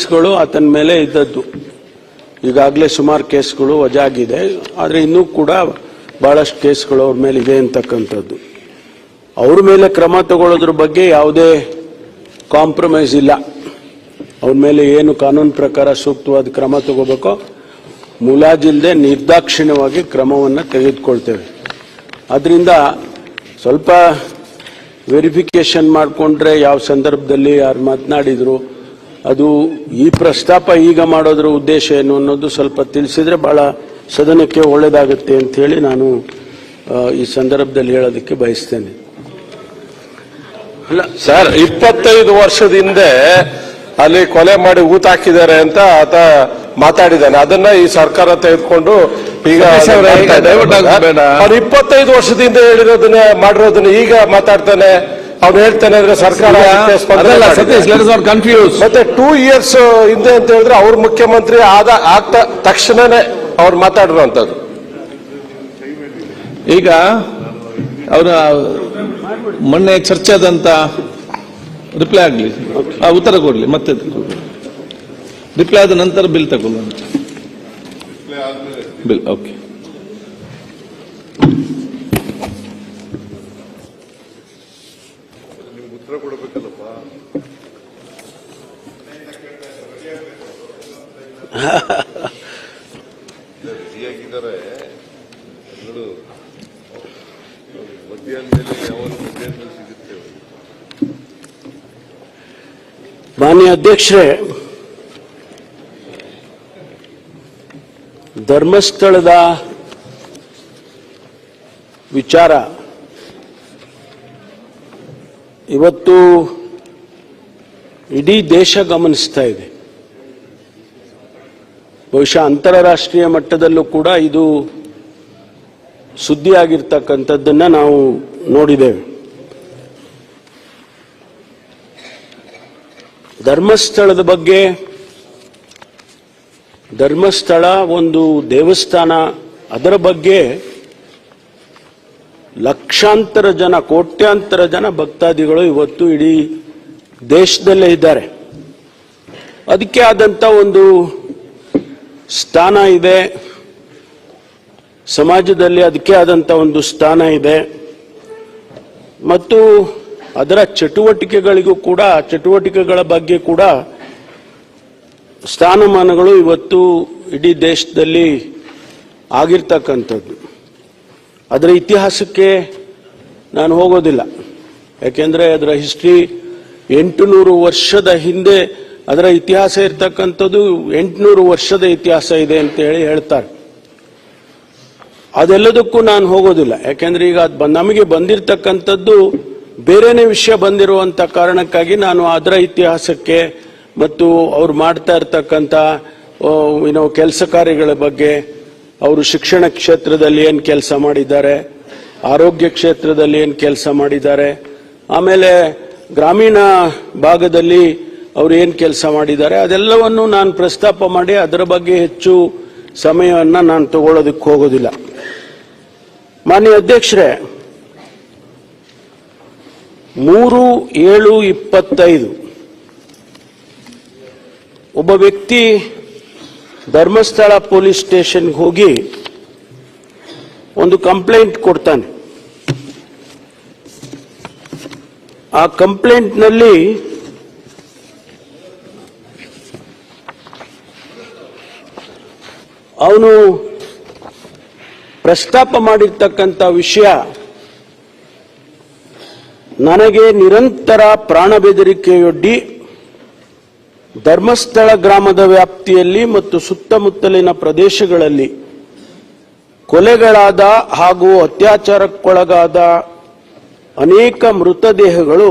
ಕೇಸ್ಗಳು ಆತನ ಮೇಲೆ ಇದ್ದದ್ದು. ಈಗಾಗಲೇ ಸುಮಾರು ಕೇಸ್ಗಳು ವಜಾಗಿದೆ, ಆದರೆ ಇನ್ನೂ ಕೂಡ ಬಹಳಷ್ಟು ಕೇಸ್ಗಳು ಅವ್ರ ಮೇಲೆ ಇದೆ ಅಂತಕ್ಕಂಥದ್ದು. ಅವ್ರ ಮೇಲೆ ಕ್ರಮ ತಗೊಳ್ಳೋದ್ರ ಬಗ್ಗೆ ಯಾವುದೇ ಕಾಂಪ್ರಮೈಸ್ ಇಲ್ಲ. ಅವ್ರ ಮೇಲೆ ಏನು ಕಾನೂನು ಪ್ರಕಾರ ಸೂಕ್ತವಾದ ಕ್ರಮ ತಗೋಬೇಕೋ ಮುಲಾಜಿಲ್ಲದೆ ನಿರ್ದಾಕ್ಷಿಣ್ಯವಾಗಿ ಕ್ರಮವನ್ನು ತೆಗೆದುಕೊಳ್ತೇವೆ. ಅದರಿಂದ ಸ್ವಲ್ಪ ವೆರಿಫಿಕೇಶನ್ ಮಾಡಿಕೊಂಡ್ರೆ ಯಾವ ಸಂದರ್ಭದಲ್ಲಿ ಯಾರು ಮಾತನಾಡಿದ್ರು, ಅದು ಈ ಪ್ರಸ್ತಾಪ ಈಗ ಮಾಡೋದ್ರ ಉದ್ದೇಶ ಏನು ಅನ್ನೋದು ಸ್ವಲ್ಪ ತಿಳಿಸಿದ್ರೆ ಬಹಳ ಸದನಕ್ಕೆ ಒಳ್ಳೆಯದಾಗುತ್ತೆ ಅಂತ ಹೇಳಿ ನಾನು ಈ ಸಂದರ್ಭದಲ್ಲಿ ಹೇಳೋದಕ್ಕೆ ಬಯಸ್ತೇನೆ. ಅಲ್ಲ ಸರ್, 25 ವರ್ಷದ ಹಿಂದೆ ಅಲ್ಲಿ ಕೊಲೆ ಮಾಡಿ ಊತ ಹಾಕಿದ್ದಾರೆ ಅಂತ ಆತ ಮಾತಾಡಿದ್ದಾನೆ. ಅದನ್ನ ಈ ಸರ್ಕಾರ ತೆಗೆದುಕೊಂಡು ಈಗ 25 ವರ್ಷದಿಂದ ಹೇಳಿರೋದನ್ನ ಮಾಡಿರೋದನ್ನ ಈಗ ಮಾತಾಡ್ತಾನೆ. ಅವ್ನು ಹೇಳ್ತಾನೆ ಅಂದ್ರೆ ಸರ್ಕಾರ ಕನ್ಫ್ಯೂಸ್. ಮತ್ತೆ 2 years ಹಿಂದೆ ಅಂತ ಹೇಳಿದ್ರೆ ಅವ್ರ ಮುಖ್ಯಮಂತ್ರಿ ಆಗ್ತಾ ತಕ್ಷಣನೇ ಅವ್ರು ಮಾತಾಡಿರುವಂತದ್ದು. ಈಗ ಅವರ ಮೊನ್ನೆ ಚರ್ಚೆ ಆದಂತ ರಿಪ್ಲೈ ಆಗ್ಲಿ, ಉತ್ತರ ಕೊಡ್ಲಿ, ಮತ್ತೆ ರಿಪ್ಲೈ ಆದ ನಂತರ ಬಿಲ್ ತಗೊಳ್ಳುವ. Bill okay. ಉತ್ತರ ಕೊಡಬೇಕಲ್ಲಪ್ಪ. ಬಿಸಿಯಾಗಿದ್ದಾರೆ ಮಧ್ಯಾಹ್ನ ಮೇಲೆ ಯಾವಾಗ ಮಧ್ಯಾಹ್ನ ಸಿಗುತ್ತೆ. ಮಾನ್ಯ ಅಧ್ಯಕ್ಷರೇ, ಧರ್ಮಸ್ಥಳದ ವಿಚಾರ ಇವತ್ತು ಇಡೀ ದೇಶ ಗಮನಿಸ್ತಾ ಇದೆ. ಬಹುಶಃ ಅಂತಾರಾಷ್ಟ್ರೀಯ ಮಟ್ಟದಲ್ಲೂ ಕೂಡ ಇದು ಸುದ್ದಿಯಾಗಿರ್ತಕ್ಕಂಥದ್ದನ್ನ ನಾವು ನೋಡಿದ್ದೇವೆ. ಧರ್ಮಸ್ಥಳದ ಬಗ್ಗೆ, ಧರ್ಮಸ್ಥಳ ಒಂದು ದೇವಸ್ಥಾನ, ಅದರ ಬಗ್ಗೆ ಲಕ್ಷಾಂತರ ಜನ, ಕೋಟ್ಯಾಂತರ ಜನ ಭಕ್ತಾದಿಗಳು ಇವತ್ತು ಇಡೀ ದೇಶದಲ್ಲೇ ಇದ್ದಾರೆ. ಅದಕ್ಕೆ ಆದಂತ ಒಂದು ಸ್ಥಾನ ಇದೆ, ಸಮಾಜದಲ್ಲಿ ಅದಕ್ಕೆ ಆದಂತ ಒಂದು ಸ್ಥಾನ ಇದೆ. ಮತ್ತು ಅದರ ಚಟುವಟಿಕೆಗಳಿಗೂ ಕೂಡ, ಚಟುವಟಿಕೆಗಳ ಬಗ್ಗೆ ಕೂಡ ಸ್ಥಾನಮಾನಗಳು ಇವತ್ತು ಇಡೀ ದೇಶದಲ್ಲಿ ಆಗಿರ್ತಕ್ಕಂಥದ್ದು. ಅದರ ಇತಿಹಾಸಕ್ಕೆ ನಾನು ಹೋಗೋದಿಲ್ಲ, ಯಾಕೆಂದ್ರೆ ಅದರ ಹಿಸ್ಟ್ರಿ 800 ವರ್ಷದ ಹಿಂದೆ ಅದರ ಇತಿಹಾಸ ಇರ್ತಕ್ಕಂಥದ್ದು. 800 ವರ್ಷದ ಇತಿಹಾಸ ಇದೆ ಅಂತ ಹೇಳ್ತಾರೆ. ಅದೆಲ್ಲದಕ್ಕೂ ನಾನು ಹೋಗೋದಿಲ್ಲ, ಯಾಕೆಂದ್ರೆ ಈಗ ನಮಗೆ ಬಂದಿರತಕ್ಕಂಥದ್ದು ಬೇರೆನೇ ವಿಷಯ ಬಂದಿರುವಂತ ಕಾರಣಕ್ಕಾಗಿ ನಾನು ಅದರ ಇತಿಹಾಸಕ್ಕೆ ಮತ್ತು ಅವ್ರು ಮಾಡ್ತಾ ಇರ್ತಕ್ಕಂಥ ಕೆಲಸ ಕಾರ್ಯಗಳ ಬಗ್ಗೆ, ಅವರು ಶಿಕ್ಷಣ ಕ್ಷೇತ್ರದಲ್ಲಿ ಏನು ಕೆಲಸ ಮಾಡಿದ್ದಾರೆ, ಆರೋಗ್ಯ ಕ್ಷೇತ್ರದಲ್ಲಿ ಏನು ಕೆಲಸ ಮಾಡಿದ್ದಾರೆ, ಆಮೇಲೆ ಗ್ರಾಮೀಣ ಭಾಗದಲ್ಲಿ ಅವರು ಏನು ಕೆಲಸ ಮಾಡಿದ್ದಾರೆ, ಅದೆಲ್ಲವನ್ನು ನಾನು ಪ್ರಸ್ತಾಪ ಮಾಡಿ ಅದರ ಬಗ್ಗೆ ಹೆಚ್ಚು ಸಮಯವನ್ನು ನಾನು ತಗೊಳ್ಳೋದಕ್ಕೆ ಹೋಗೋದಿಲ್ಲ. ಮಾನ್ಯ ಅಧ್ಯಕ್ಷರೇ, 3/7/25 ಒಬ್ಬ ವ್ಯಕ್ತಿ ಧರ್ಮಸ್ಥಳ ಪೊಲೀಸ್ ಸ್ಟೇಷನ್ಗೆ ಹೋಗಿ ಒಂದು ಕಂಪ್ಲೇಂಟ್ ಕೊಡ್ತಾನೆ. ಆ ಕಂಪ್ಲೇಂಟ್ನಲ್ಲಿ ಅವನು ಪ್ರಸ್ತಾಪ ಮಾಡಿರ್ತಕ್ಕಂಥ ವಿಷಯ, ನನಗೆ ನಿರಂತರ ಪ್ರಾಣ ಬೆದರಿಕೆಯೊಡ್ಡಿ ಧರ್ಮಸ್ಥಳ ಗ್ರಾಮದ ವ್ಯಾಪ್ತಿಯಲ್ಲಿ ಮತ್ತು ಸುತ್ತಮುತ್ತಲಿನ ಪ್ರದೇಶಗಳಲ್ಲಿ ಕೊಲೆಗಳಾದ ಹಾಗೂ ಅತ್ಯಾಚಾರಕ್ಕೊಳಗಾದ ಅನೇಕ ಮೃತದೇಹಗಳು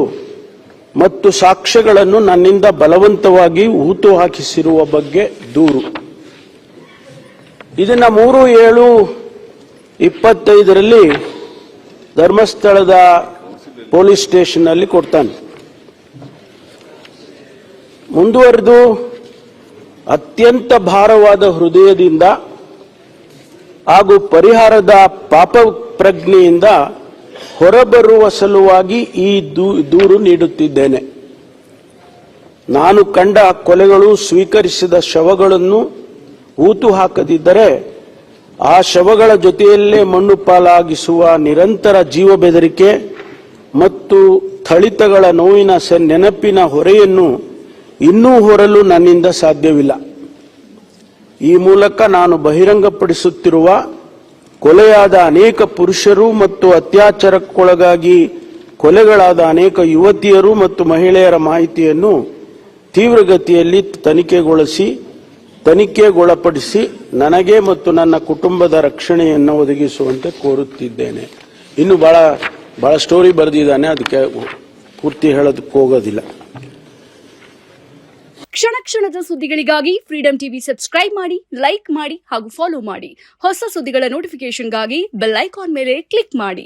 ಮತ್ತು ಸಾಕ್ಷ್ಯಗಳನ್ನು ನನ್ನಿಂದ ಬಲವಂತವಾಗಿ ಹೂತು ಹಾಕಿಸಿರುವ ಬಗ್ಗೆ ದೂರು. ಇದನ್ನ 3/7/25 ಧರ್ಮಸ್ಥಳದ ಪೊಲೀಸ್ ಸ್ಟೇಷನ್ ಅಲ್ಲಿ ಕೊಡ್ತಾನೆ. ಮುಂದುವರೆದು ಅತ್ಯಂತ ಭಾರವಾದ ಹೃದಯದಿಂದ ಹಾಗೂ ಪರಿಹಾರದ ಪಾಪ ಪ್ರಜ್ಞೆಯಿಂದ ಹೊರಬರುವ ಸಲುವಾಗಿ ಈ ದೂರು ನೀಡುತ್ತಿದ್ದೇನೆ. ನಾನು ಕಂಡ ಕೊಲೆಗಳು ಸ್ವೀಕರಿಸಿದ ಶವಗಳನ್ನು ಹೂತು ಹಾಕದಿದ್ದರೆ ಆ ಶವಗಳ ಜೊತೆಯಲ್ಲೇ ಮಣ್ಣು ಪಾಲಾಗಿಸುವ ನಿರಂತರ ಜೀವ ಬೆದರಿಕೆ ಮತ್ತು ಥಳಿತಗಳ ನೋವಿನ ನೆನಪಿನ ಹೊರೆಯನ್ನು ಇನ್ನೂ ಹೊರಲು ನನ್ನಿಂದ ಸಾಧ್ಯವಿಲ್ಲ. ಈ ಮೂಲಕ ನಾನು ಬಹಿರಂಗಪಡಿಸುತ್ತಿರುವ ಕೊಲೆಯಾದ ಅನೇಕ ಪುರುಷರು ಮತ್ತು ಅತ್ಯಾಚಾರಕ್ಕೊಳಗಾಗಿ ಕೊಲೆಗಳಾದ ಅನೇಕ ಯುವತಿಯರು ಮತ್ತು ಮಹಿಳೆಯರ ಮಾಹಿತಿಯನ್ನು ತೀವ್ರಗತಿಯಲ್ಲಿ ತನಿಖೆಗೊಳಪಡಿಸಿ ನನಗೆ ಮತ್ತು ನನ್ನ ಕುಟುಂಬದ ರಕ್ಷಣೆಯನ್ನು ಒದಗಿಸುವಂತೆ ಕೋರುತ್ತಿದ್ದೇನೆ. ಇನ್ನು ಬಹಳ ಸ್ಟೋರಿ ಬರೆದಿದ್ದಾನೆ, ಅದಕ್ಕೆ ಪೂರ್ತಿ ಹೇಳೋದಕ್ಕೆ ಹೋಗೋದಿಲ್ಲ. ಕ್ಷಣ ಕ್ಷಣದ ಸುದ್ದಿಗಳಿಗಾಗಿ ಫ್ರೀಡಂ ಟಿವಿ ಸಬ್ಸ್ಕ್ರೈಬ್ ಮಾಡಿ, ಲೈಕ್ ಮಾಡಿ ಹಾಗೂ ಫಾಲೋ ಮಾಡಿ. ಹೊಸ ಸುದ್ದಿಗಳ ನೋಟಿಫಿಕೇಶನ್ಗಾಗಿ ಬೆಲ್ ಐಕಾನ್ ಮೇಲೆ ಕ್ಲಿಕ್ ಮಾಡಿ.